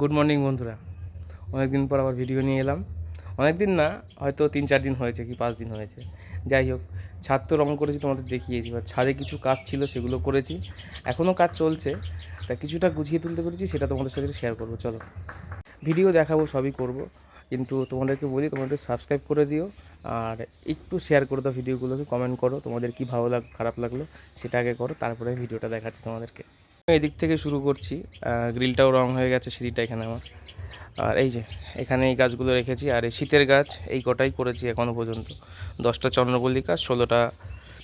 Good morning বন্ধুরা, অনেক দিন পর আবার ভিডিও নিয়ে এলাম। অনেক দিন না, হয়তো 3-4 দিন হয়েছে কি 5 দিন হয়েছে। যাই হোক, ছাদ তো রং করেছি, তোমাদের দেখিয়েছি। এবার ছাদে কিছু কাজ ছিল, সেগুলো করেছি। এখনও কাজ চলছে, তা কিছুটা গুছিয়ে তুলতে পেরেছি, সেটা তোমাদের সাথে শেয়ার করবো। চলো, ভিডিও দেখাবো, সবই করব, কিন্তু তোমাদেরকে বলি তোমরা সাবস্ক্রাইব করে দিও আর একটু শেয়ার করে দাও ভিডিওগুলোকে, কমেন্ট করো তোমাদের কি ভালো খারাপ লাগলো সেটা আগে করো, তারপরে ভিডিওটা দেখাচ্ছি তোমাদেরকে। এদিক থেকে শুরু করছি। গ্রিলটাও রং হয়ে গেছে, সিঁড়িটা এখানে আমার। আর এই যে এখানে এই গাছগুলো রেখেছি, আর এই শীতের গাছ এই কটাই করেছি এখনও পর্যন্ত। 10টা চন্দ্রমল্লিকা, 16টা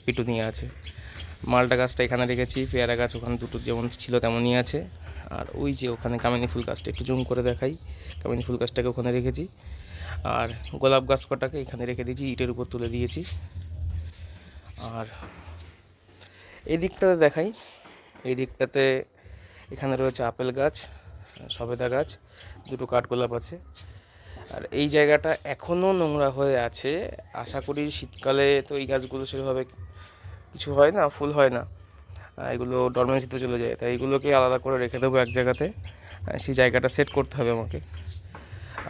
পিটুনিয়া আছে। মালটা গাছটা এখানে রেখেছি, পেয়ারা গাছ ওখানে দুটো যেমন ছিল তেমনই আছে। আর ওই যে ওখানে কামিনী ফুল গাছটা একটু জুম করে দেখাই, কামিনী ফুল গাছটাকে ওখানে রেখেছি। আর গোলাপ গাছ কটাকে এখানে রেখে দিয়েছি, ইটের উপর তুলে দিয়েছি। আর এই দিকটাতে দেখাই, এই দিকটাতে এখানে রয়েছে আপেল গাছ, সবেদা গাছ, দুটো কাঠগোলাপ আছে। আর এই জায়গাটা এখনও নোংরা হয়ে আছে। আশা করি শীতকালে তো এই গাছগুলো সেভাবে কিছু হয় না, ফুল হয় না, এগুলো ডরমেন্সিতে চলে যায়। তাই এগুলোকে আলাদা করে রেখে দেবো এক জায়গাতে, সেই জায়গাটা সেট করতে হবে আমাকে।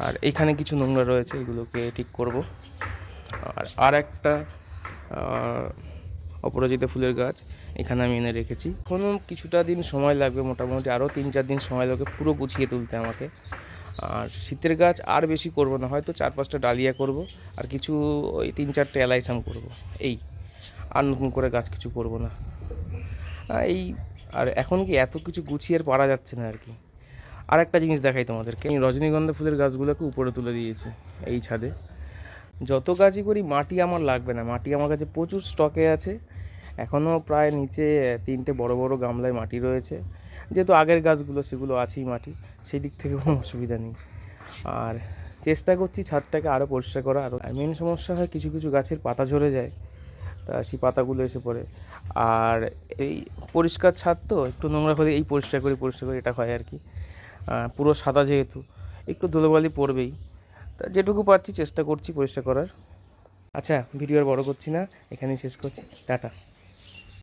আর এইখানে কিছু নোংরা রয়েছে, এগুলোকে ঠিক করব। আর একটা অপরাজিতা ফুলের গাছ এখানে আমি এনে রেখেছি। এখনও কিছুটা দিন সময় লাগবে, মোটামুটি আরও 3-4 দিন সময় লাগবে পুরো গুছিয়ে তুলতে আমাকে। আর শীতের গাছ আর বেশি করব না, হয়তো 4-5টা ডালিয়া করব, আর কিছু ওই 3-4টে অ্যালাইসাম করব, এই। আর নতুন করে গাছ কিছু করব না এই। আর এখন কি এত কিছু গুছিয়ে আর পারা যাচ্ছে না আর কি। আর একটা জিনিস দেখাই তোমাদেরকে, এই রজনীগন্ধা ফুলের গাছগুলোকে উপরে তুলে দিয়েছি এই ছাদে। যত গাছই করি মাটি আমার লাগবে না, মাটি আমার কাছে প্রচুর স্টকে আছে। এখনও প্রায় নিচে 3টে বড় বড় গামলায় মাটি রয়েছে, যেহেতু আগের গাছগুলো সেগুলো আছেই মাটি, সেই দিক থেকে কোনো অসুবিধা নেই। আর চেষ্টা করছি ছাদটাকে আরও পরিষ্কার করা। আরও মেন সমস্যা হয় কিছু কিছু গাছের পাতা ঝরে যায়, তা সেই পাতাগুলো এসে পড়ে। আর এই পরিষ্কার ছাদ তো, একটু নোংরা হলে এই পরিষ্কার করি এটা হয় আর কি। পুরো সাদা যেহেতু একটু ধুলোবালি পড়বেই, তা যেটুকু পারছি চেষ্টা করছি পরিষ্কার করার। আচ্ছা, ভিডিও আর বড় করছি না, এখানেই শেষ করছি, টাটা।